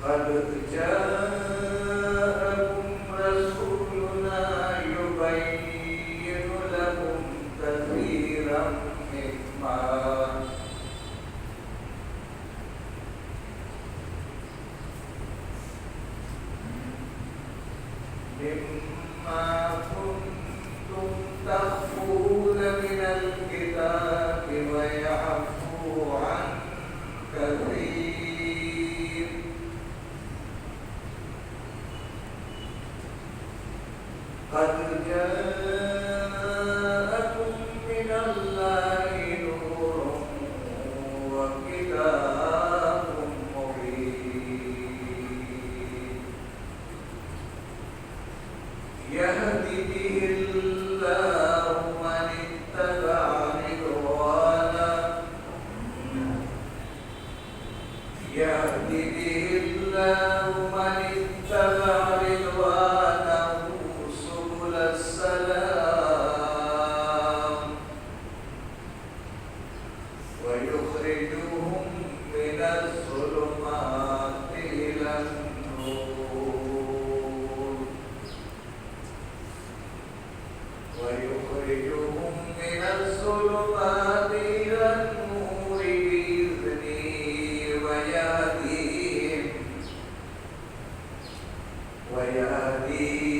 قد جاءكم رسولنا يبين لكم كثيرا مما كنتم تخفون من الكتاب ويعفو عن كثير قد جاءكم من الله نور وكتاب مبين يهدي به الله من اتبع رضوانه يهدي به الله من اتبع رضوانه سبل السلام ويخرجهم من الظلمات إلى النور ويخرجهم من الظلمات إلى النور بإذنه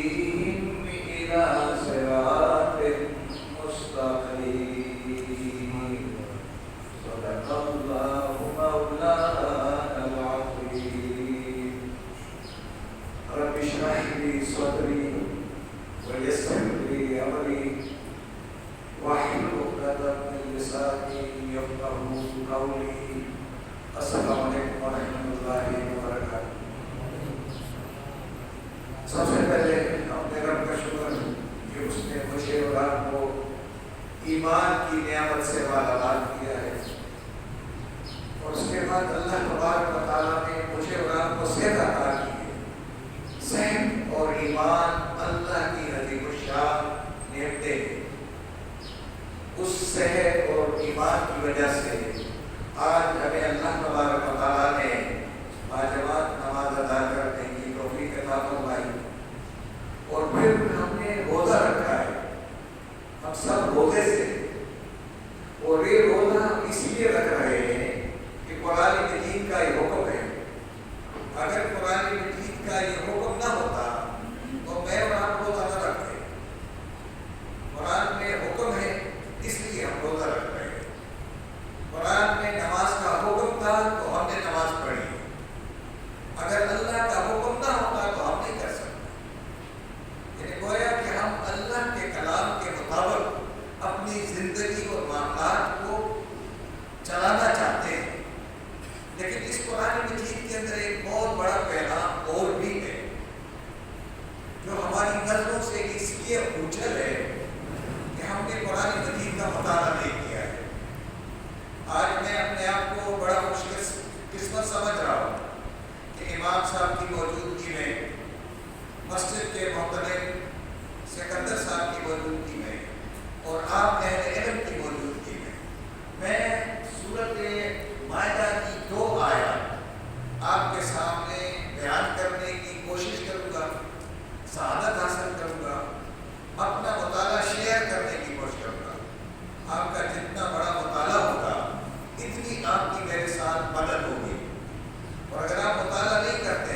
ويهديهم إلى صراط مستقيم صدق الله مولانا العظيم رب اشرح لي صدري ويسر لي أمري واحلل عقدة من لساني يفقهوا قولي السلام علیکم ورحمۃ اللہ وبرکاتہ۔ سب سے پہلے اپنے رب کا شکر کہ اس نے مجھے اور آپ کو ایمان کی نعمت سے مالا مال کیا ہے، اور اس کے بعد اللہ تبارک و تعالیٰ نے مجھے اور آپ کو صحت عطا کی ہے۔ صحت اور ایمان اللہ کی عظیم الشان نعمتیں ہیں۔ اس صحت اور ایمان کی وجہ سے آج ہمیں اللہ تبارک و تعالیٰ نے باجماعت نماز ادا کرنے کی توفیق عطا فرمائی، اور پھر ہم نے روزہ رکھا ہے۔ ہم سب روزے سے، اور یہ روزہ ہم اس لیے رکھ رہے ہیں کہ قرآن مجید کا یہ حکم ہے۔ اگر قرآن مجید کا یہ حکم نہ ہوتا تو میں اور آپ روزہ نہ رکھتے۔ قرآن میں حکم ہے اس لیے ہم روزہ رکھ رہے ہیں۔ قرآن میں نماز کا حکم تھا تو ہم نے نماز پڑھی۔ اگر اللہ کا حکم نہ ہوتا تو ہم نہیں کر سکتے۔ یعنی گویا کہ ہم اللہ کے کلام کے مطابق اپنی زندگی اور معاملات کو چلانا چاہتے ہیں، لیکن اس قرآن مجید کے اندر ایک بہت بڑا پیغام اور بھی ہے جو ہماری نظروں سے اس لیے اوجھل ہے کہ ہم نے قرآن مجید کا مطالعہ نہیں کیا ہے۔ آج میں اپنے آپ کو بڑا خوش قسمت سمجھ رہا ہوں کہ امام صاحب کی موجودگی میں، مسجد کے محترم سکندر صاحب کی موجودگی میں، اور آپ اہل علم کی موجودگی میں سورۃ مائدہ کی 2 آیات آپ کے سامنے بیان کرنے کی کوشش کروں گا، سعادت حاصل کروں گا، اپنا مطالعہ شیئر کرنے کی کوشش کروں گا۔ آپ کا جتنا بڑا مطالعہ ہوگا اتنی آپ کی میرے ساتھ مدد ہوگی، اور اگر آپ مطالعہ نہیں کرتے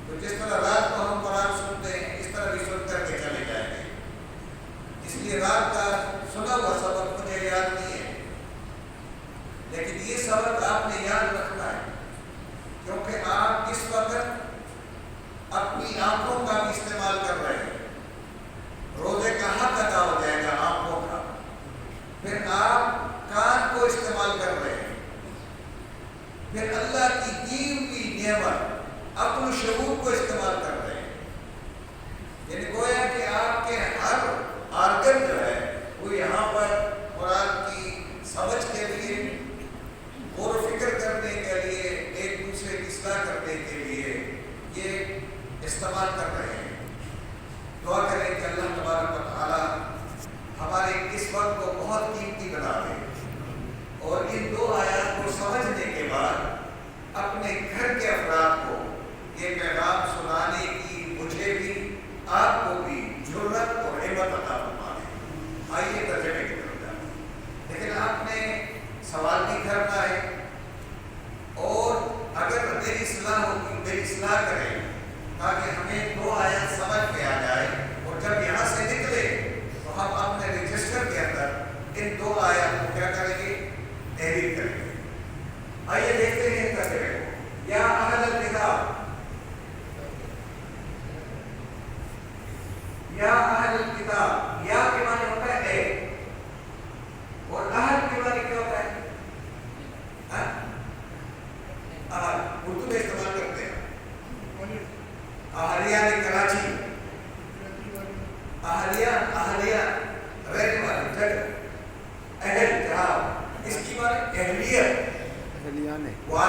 تو جس طرح رات کو ہم قرآن سنتے ہیں اس طرح بھی سن کر کے چلے جائیں گے۔ اس لیے رات کا سنا ہوا سبق مجھے یاد نہیں ہے، لیکن یہ سبق آپ نے یاد رکھنا ہے، کیونکہ آپ اس وقت اپنی آنکھوں کا بھی استعمال کر رہے ہیں۔ روزے کا حق ادا ہو جائے گا آنکھوں کا، پھر آپ کان کو استعمال کر رہے ہیں، پھر اللہ کی دی ہوئی نعمت عقل و شعور کو استعمال کر رہے ہیں۔ یعنی گویا کہ آپ کے ہر آرگن جو ہے وہ یہاں پر قرآن کی سمجھ کے لیے، غور و فکر کرنے کے لیے، ایک دوسرے کی اصلاح کرنے کے لیے یہ استعمال کر رہے ہیں۔ دعا کریں کہ اللہ تبارک و تعالی ہمارے اس وقت کو بہت قیمتی بنا دے، اور ان 2 آیات کو سمجھنے کے بعد اپنے گھر کے افراد کو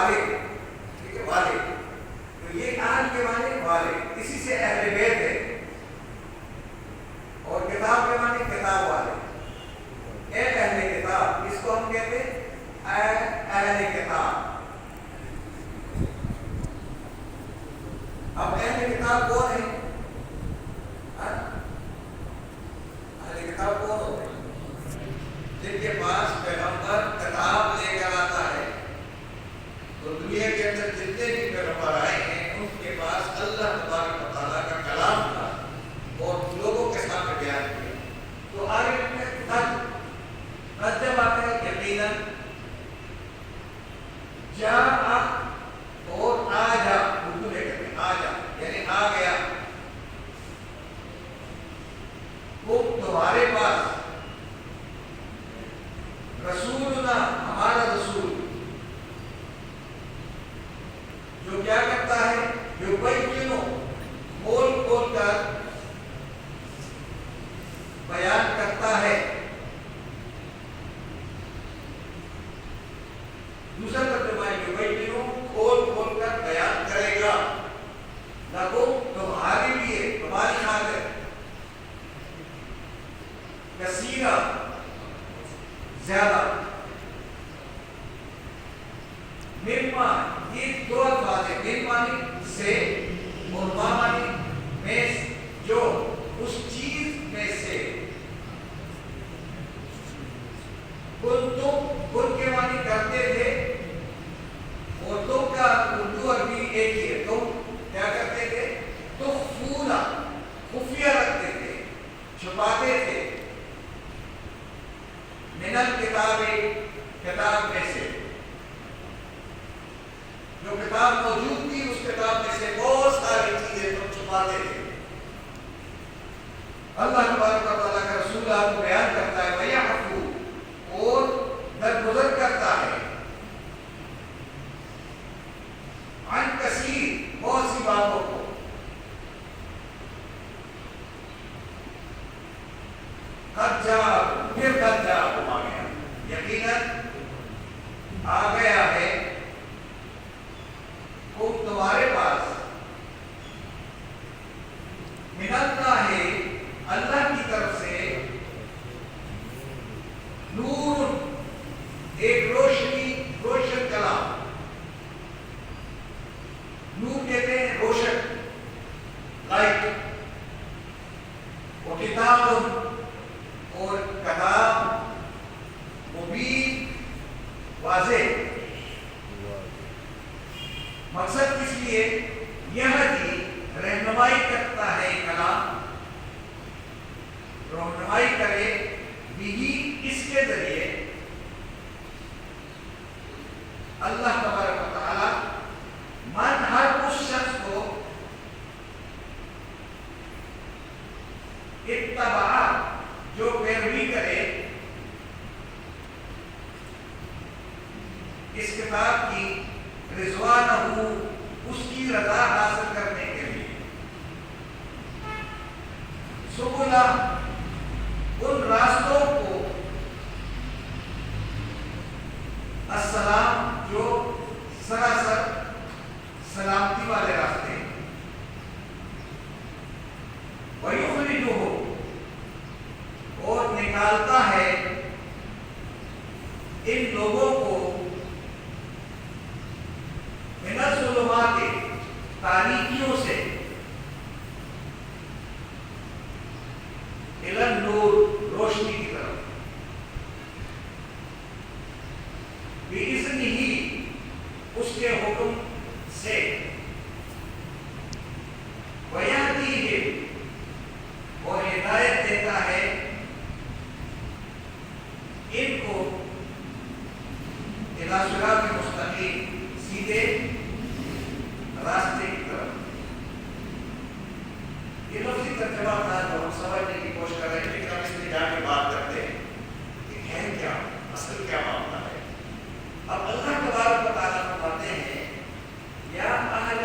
والد، ٹھیک ہے، والد، تو یہ اہل کے معنی والد، اسی سے اہل بیت ہے، اور کتاب کے معنی کتاب والے، اے اہل کتاب، اس کو ہم کہتے ہیں اہل کتاب۔ اب اہل کتاب کون ہے؟ اہل کتاب کون ہوتے ہیں؟ جن کے پاس پیغمبر کتاب لے کر آتا ہے، تو دنیا کے اندر جتنے بھی پیغمبر آئے ہیں ان کے پاس اللہ تبارک و تعالیٰ کا کلام تھا اور لوگوں کے سامنے بیان کیا۔ تو آگے جب آتا ہے یقیناً، جا اور آ جا، اردو میں کہتے ہیں آ جا، یعنی آ گیا، وہ تمہارے پاس رسولنا، ہمارا رسول، جو کیا کرتا ہے، یبینو، کھول کھول کر بیان کرتا ہے۔ دوسرا ترجمہ ہے یبینو، کھول کھول کر بیان کرے گا، لکم، تمہارے لیے، تمہاری خاطر، کثیرہ، زیادہ، مما، یہ دو الفاظ ہیں، من معنی سے اور ما معنی میں، جو، اس چیز میں سے، کن کے معنی کرتے تھے، اور تم کا اردو عربی ایک ہی ہے، تم کیا کرتے تھے، تخفونا، خفیہ رکھتے تھے، چھپاتے تھے، من الکتاب، کتاب میں سے، جو کتاب موجود تھی اس کتاب میں سے بہت ساری چیزیں تم چھپاتے تھے۔ اللہ تبارک و تعالیٰ کا رسول آپ کو بیان کرتا ہے، وَيَعْفُو، اور درگزر کرتا ہے، عن کثیر، بہت سی باتوں کو، قد جاء، پھر قد جاء آ گیا، یقیناً آ گیا ہے، وہ تمہارے پاس، من اللہ، اللہ کی طرف سے، نور، ایک روشنی، روشن کلام، نور کہتے ہیں روشن، لائٹ، وہ کتاب، اور کتاب، مبین، واضح، مقصد کس لیے، یہدی، رہنمائی کرتا ہے کلام، رہنمائی کرے، بھی، اس کے ذریعے، اللہ تبارک و تعالی، من، ہر اس شخص کو، اتبع، جو پیروی کرے اس کتاب کی، رضوانہ، اس کی رضا حاصل کرنے کے لیے، سبلا، ان راستوں کو، السلام، جو سراسر سلامتی والے راستے، وَيُخْرِجُهُ، اور نکالتا ہے ان لوگوں کو، من الظلمات، تاریکیوں سے، الی النور، روشنی کی طرف، بِإِذْنِهِ، اس کے حکم سے، وَيَهْدِيهِمْ، اور ہدایت دیتا ہے ان کو، الی صراط مستقیم، سیدھے راستے کی طرف۔ یہ لفظی ترجمہ تھا جو ہم سمجھنے کی کوشش کر رہے ہیں، لیکن ہم اس میں جا کے بات کرتے ہیں کہ ہے کیا، اصل کیا معاملہ ہے۔ اب اللہ تبارک و تعالیٰ فرماتے ہیں، یا اہل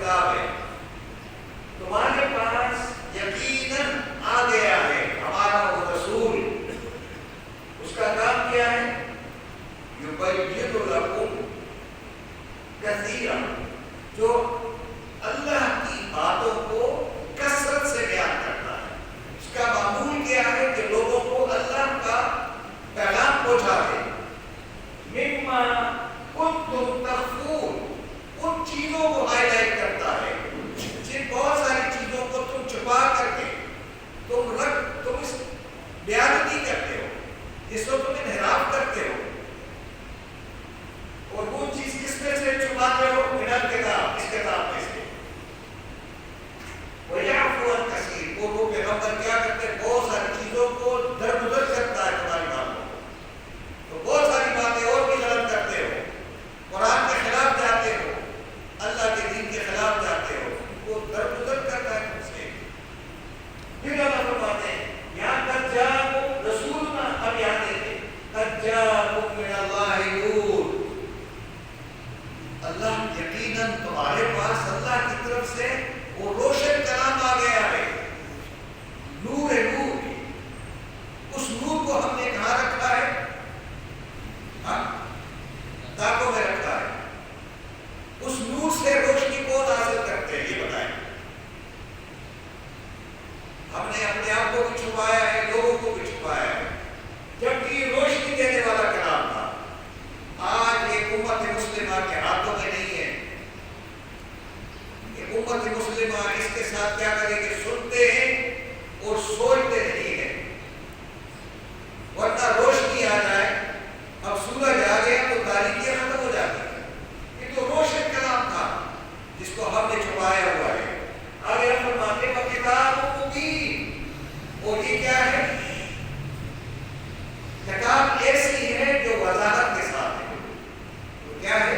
کتاب ہے، تمہارے پاس یقیناً آ گیا ہے ہمارا وہ رسول، اس کا کام کیا ہے؟ یبین لکم کثیرا، جو اللہ کی باتوں کو کثرت سے بیان کرتا ہے۔ اس کا معمول کیا ہے کہ لوگوں کو اللہ کا پیغام پہنچا دے۔ مما کنتم تخفون، ان چیزوں کو ہائی لائٹ کرتا ہے جن بہت ساری چیزوں کو تم چھپا کر کے تم اس بیان نہیں کرتے ہو، جس کو تم انحراف کرتے ہو، اور وہ چیز کس میں سے چھپاتے ہو؟ من الکتاب، اس کتاب میں سے۔ وَيَعْفُو عَنْ كَثِيرٍ، وہ پیغمبر کیا کرتے ہیں؟ بہت ساری چیزوں کو درگزر کرتا ہے تمہاری باتوں کو، تو بہت ساری باتیں اور بھی غلط کرتے ہو، قرآن کے خلاف جاتے ہو، اللہ کے دین کے خلاف جاتے ہو، وہ درگزر کرتا ہے تم سے۔ پھر اللہ فرماتے ہیں یہاں قد جاءکم رسولنا، اب یہاں دیکھیں قد جاءکم من اللہ نور، اللہ یقیناً تمہارے پاس اللہ کی طرف سے وہ روشن کلام آ گیا ہے، نور ہے، نور۔ اس نور کو ہم نے کہاں رکھا ہے؟ تاکوں میں رکھا ہے۔ اس نور سے روشنی کون حاصل کرتے ہیں یہ بتائیں؟ ہم نے اپنے آپ کو بھی چھپایا ہے، لوگوں کو بھی چھپایا ہے، جبکہ یہ روشنی دینے والا کلام تھا۔ آج ایک امت مسلمہ کے ہاتھوں میں نہیں ہے۔ ایک امت مسلمہ اس کے ساتھ کیا کرے گی؟ سنتے ہیں اور سوچتے نہیں ہیں، ورنہ روشنی آ جائے، اب سورج آ گیا تو تاریکی ختم ہو جاتی ہے۔ یہ تو روشن کلام تھا جس کو ہم نے چھپایا ہوا ہے۔ آگے ہم فرماتے ہیں کتاب مبین، اور یہ کیا ہے؟ کتاب ایسی ہے جو وضاحت کے ساتھ ہے۔ تو کیا ہے؟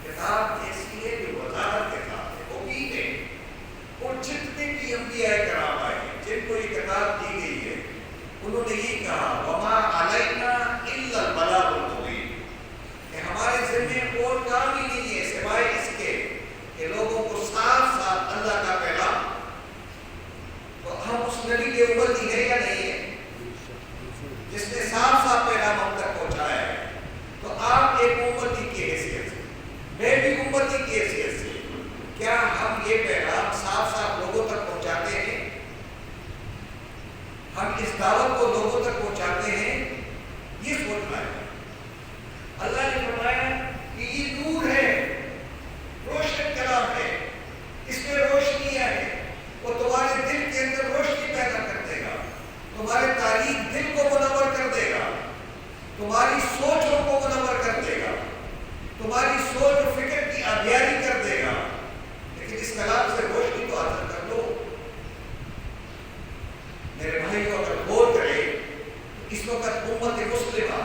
کتاب ایسی ہے جو وضاحت کے ساتھ ہے، مبین ہے۔ اور جتنے بھی انبیاء کرام آئے ہیں، جن کو یہ کتاب دی گئی ہے، انہوں نے یہ کہا وما علینا الا البلاغ المبین، کہ ہمارے ذمہ اور کام ہی نہیں ہے سوائے اس کے کہ لوگوں کو صاف صاف اللہ کا پیغام۔ تو ہم اس نبی کے امتی ہیں یا نہیں ہیں جس نے صاف صاف پیغام ہم تک پہنچایا ہے؟ تو آپ ایک امتی کی حیثیت سے، میں بھی امتی کی حیثیت سے، کیا ہم یہ پیغام صاف صاف لوگوں تک پہنچاتے ہیں؟ ہم اس دعوت کو لوگوں تک پہنچاتے ہیں؟ یہ سوچنا ہے۔ اللہ نے فرمایا کہ یہ نور ہے، روشن کلام ہے، اس میں روشنیاں ہیں، وہ تمہارے دل کے اندر روشنی پیدا کر دے گا، تمہارے تاریخ دل کو منور کر دے گا، تمہاری سوچوں کو منور کر دے گا، تمہاری سوچ و فکر کی آبیاری کر دے گا، لیکن اس کلام سے روشنی تو حاصل کر لو۔ میرے بھائیوں، اگر غور کریں اس وقت امت مسلمہ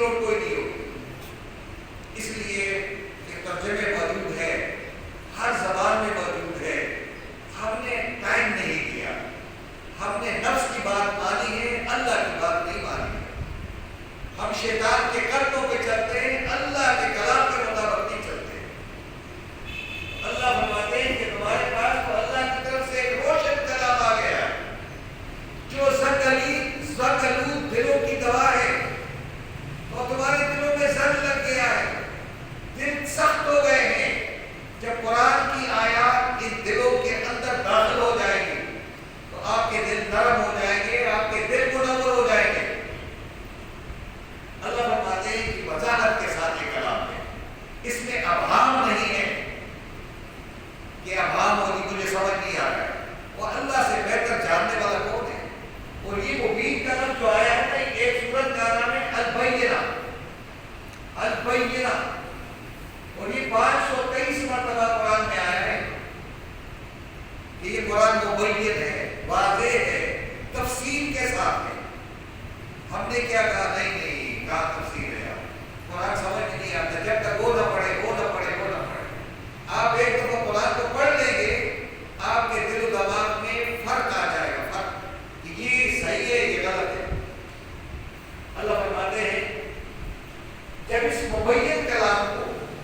روڈ کوئی نہیں ہوگی. اس لیے کہ ترجمے موجود ہے، ہر زبان میں موجود ہے. ہم نے ٹائم نہیں دیا، ہم نے نفس کی بات مانی ہے، اللہ کی بات نہیں مانی ہے. ہم شیطان کے قدموں پہ چلتے ہیں، اللہ کے کلام کے مطابق نہیں چلتے. اللہ فرماتے ہیں کہ تمہارے پاس تو اللہ کی طرف سے ایک روشن کلام آ گیا جو زکلو دلوں کی دوا ہے، اور تمہارے دلوں میں زنگ لگ گیا ہے، دل سخت ہو گئے ہیں. جب قرآن کی آیات ان دلوں کے اندر داخل ہو جائے گی تو آپ کے دل نرم ہو جائیں گے، آپ کے دل منور ہو جائیں گے. اللہ فرماتے ہیں کہ وضاحت کے ساتھ یہ کلام ہے، اس میں ابہام نہیں ہے کہ ابہام ہوگی مجھے سمجھ نہیں آ رہا ہے. وہ اللہ سے بہتر جاننے والا کون ہے؟ اور یہ مبین کا لفظ جو آیا ہے نا، ایک سورت کا نام ہے البینہ. البینہ، اور یہ 523 مرتبہ قرآن میں آیا ہے کہ یہ قرآن مبین ہے، واضح ہے، تفصیل کے ساتھ ہے. ہم نے کیا کہا؟ نہیں کہا تفصیل ہے. قرآن سمجھ نہیں آتا جب تک وہ نہ پڑھے. آپ ایک دفعہ قرآن کو پڑھ لیں گے، آپ کے دل و دماغ میں فرق آ جائے گا، فرق کہ یہ صحیح ہے یہ غلط ہے. اللہ فرماتے ہیں جب اس مبین کلام کو،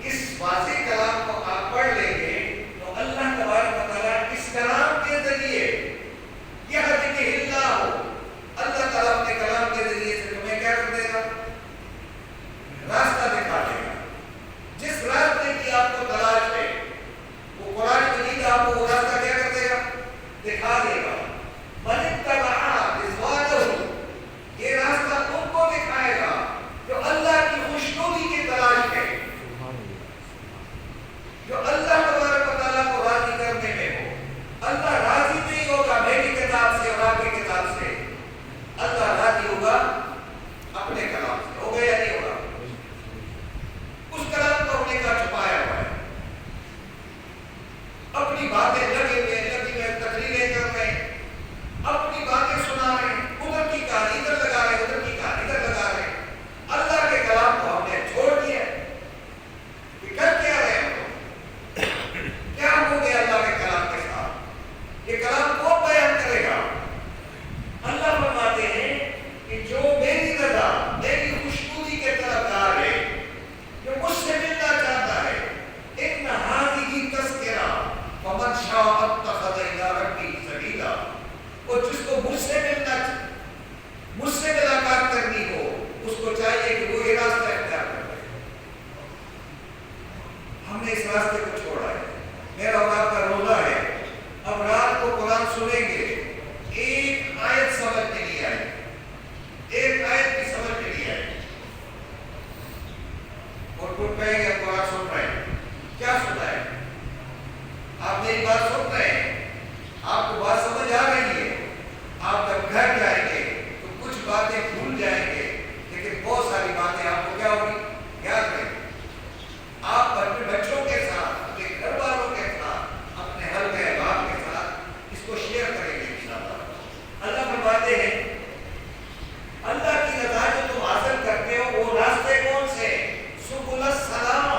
اس واضح کلام کو آپ پڑھ لیں گے تو اللہ تبارک و تعالیٰ اس کلام کے ذریعے یہدی اللہ، اللہ تعالیٰ اپنے کلام کے ذریعے سے تمہیں کیا کر دے گا؟ راستہ دکھا دے گا. جس راستے کی آپ کو تلاش ہے وہ قرآن مجید آپ کو وہ راستہ کیا کر دے گا؟ دکھا دے گا. من اتبع رضوانہ، یہ راستہ ان کو دکھائے گا جو اللہ کی خوشنودی کی تلاش ہے، جو اللہ تبارک و تعالیٰ کو راضی کرنے میں ہو. اللہ راضی نہیں ہوگا میری کتاب سے اور آپ کی کتاب سے، اللہ راضی ہوگا اپنے کلام سے. ہوگا یا نہیں ہوگا؟ اس کلام کو ہم نے کہا چھپایا ہوا ہے، اپنی باتیں لگے ہوئے تقریریں کر رہے ہیں، اپنی باتیں سنا رہے ہیں، ادھر کی کہانی ادھر لگا رہے ہیں، ادھر کی کہانی ادھر لگا رہے ہیں. اللہ کے کلام کو ہم نے چھوڑ دیا کہ کر کیا رہے ہیں ہم، کیا ہو گیا اللہ کے کلام کے ساتھ؟ یہ کلام کون بیان کرے گا؟ اللہ فرماتے ہیں کہ جو میری رضا، میری خوشنودی کے طرفدار ہے، جو مجھ سے ملنا چاہتا ہے، ان ہذہ تذکرہ فمن شاء اتخذ الی ربہ سبیلا، اور جس کو مجھ سے ملاقات کرنی ہو اس کو چاہیے کہ وہ یہ راستہ اختیار کرے. ہم نے اس راستے کو چھوڑا ہے. میرا اور آپ کا روزہ ہے، اب رات کو قرآن سنیں گے، ایک آیت سمجھ میں نہیں آئی، ایک آیت کی سمجھ میں نہیں آئی، اور خود کہیں گے قرآن سن رہے ہیں. کیا سنا ہے؟ آپ میری بات سن رہے ہیں، آپ کو بات سمجھ آ رہی ہے. آپ جب گھر جائیں گے تو کچھ باتیں بھول جائیں گے، لیکن بہت ساری باتیں آپ کو کیا ہوگی؟ یاد رہیں گی. آپ اپنے بچوں کے ساتھ، اپنے گھر والوں کے ساتھ، اپنے حلقہ احباب کے ساتھ اس کو شیئر کریں گے انشاءاللہ. اللہ فرماتے ہیں اللہ کی رضا جو تم حاصل کرتے ہو وہ راستے کون سے؟ سبل السلام،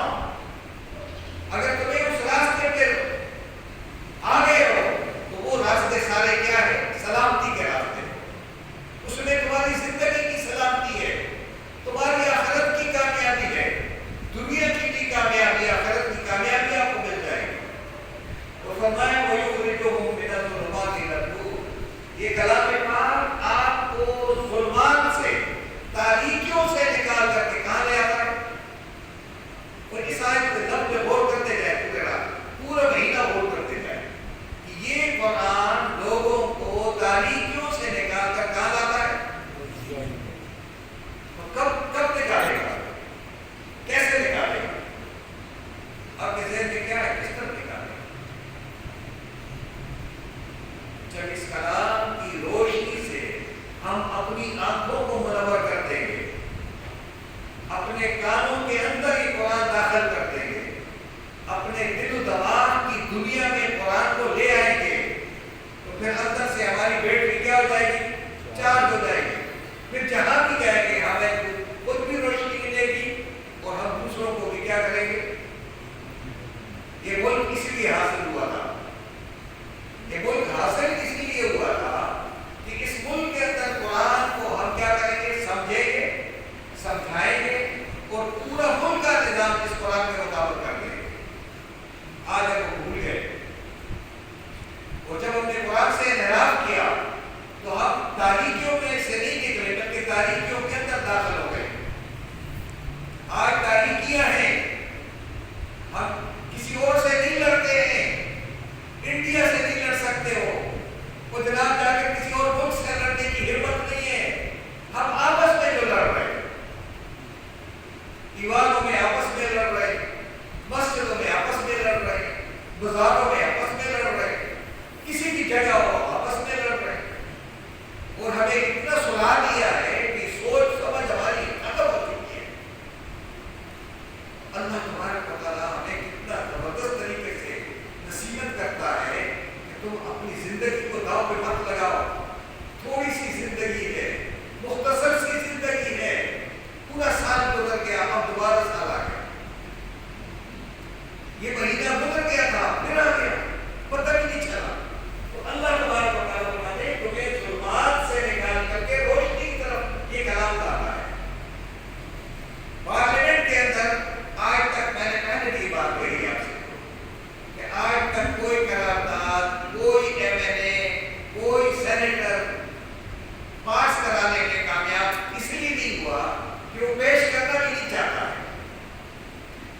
کہ وہ پیش کرنا بھی نہیں چاہتا ہے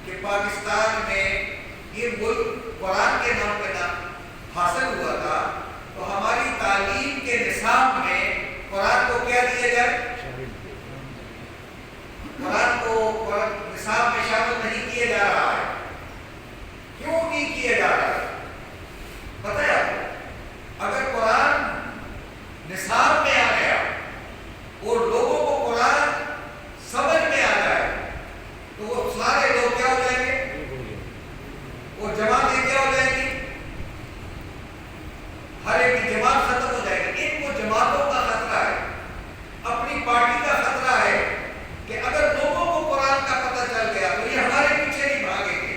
کہ پاکستان میں یہ ملک قرآن کے نام پہ نام حاصل ہوا تھا، تو ہماری تعلیم کے نصاب میں قرآن کو کیا دیا جائے؟ قرآن کو نصاب میں شامل نہیں کیا جا رہا ہے۔ کیوں نہیں کیا جا رہا ہے؟ پتہ ہے آپ کو، اگر قرآن نصاب میں آ گیا اور لوگوں کو قرآن سمجھ میں آ جائے تو وہ سارے لوگ کیا ہو جائیں گے؟ وہ جماعتیں کیا ہو جائیں گی؟ ہر ایک کی جماعت ختم ہو جائے گی۔ ان کو جماعتوں کا خطرہ ہے، اپنی پارٹی کا خطرہ ہے کہ اگر لوگوں کو قرآن کا پتہ چل گیا تو یہ ہمارے پیچھے نہیں بھاگیں گے،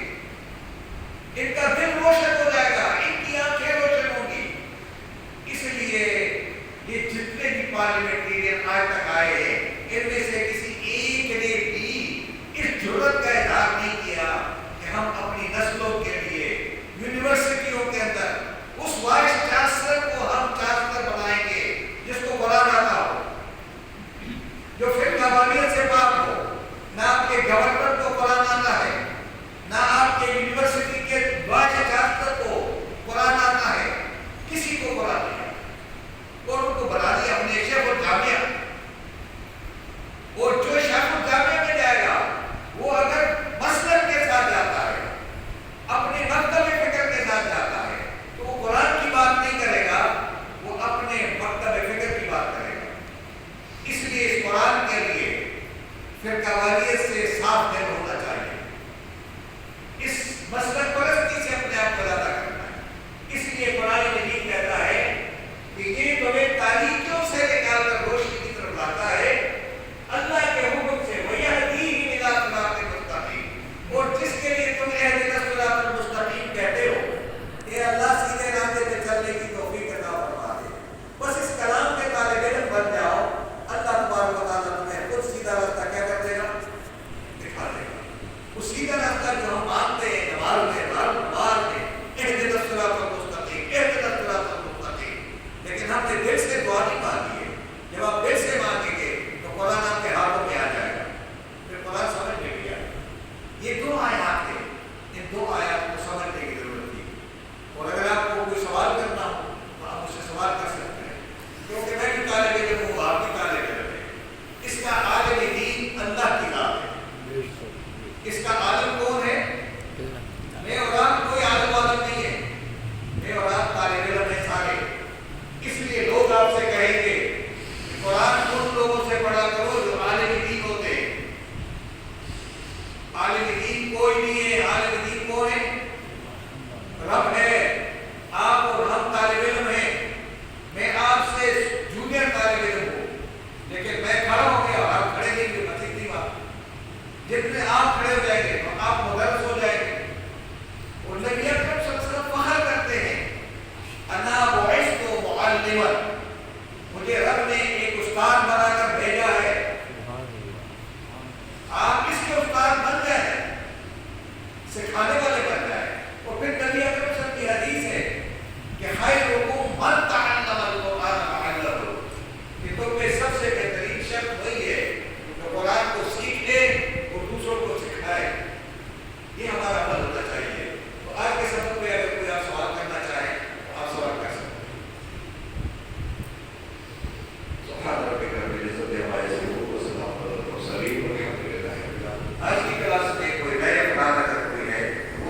ان کا دل روشن ہو جائے گا، ان کی آنکھیں روشن ہوں گی۔ اس لیے یہ جتنے بھی پارلیمنٹرین آج تک آئے ہیں، ان میں سے کسی ایک نے بھی اس جرأت کا اظہار نہیں کیا کہ ہم اپنی نسلوں کے لیے یونیورسٹیوں کے اندر اس وائس چانسلر کو ہم چانسلر بنائیں گے جس کو قرآن آتا ہو، جو فرقہ واریت سے پاک ہو۔ نہ آپ کے گورنر کو قرآن آتا ہے، نہ آپ کے یونیورسٹی کے وائس چانسلر کو قرآن آتا ہے، کسی کو قرآن نہیں آتا، اور ان کو بنا دیا ہم نے شیخ الجامعہ۔ اور جو شیخ الجامعہ میں جائے گا وہ اگر مسلک کے ساتھ جاتا ہے، اپنے مکتب فکر کے ساتھ جاتا ہے، تو وہ قرآن کی بات نہیں کرے گا، وہ اپنے مکتب فکر کی بات کرے گا۔ اس لیے اس قرآن کے لیے فرقہ واریت سے صاف دل ہونا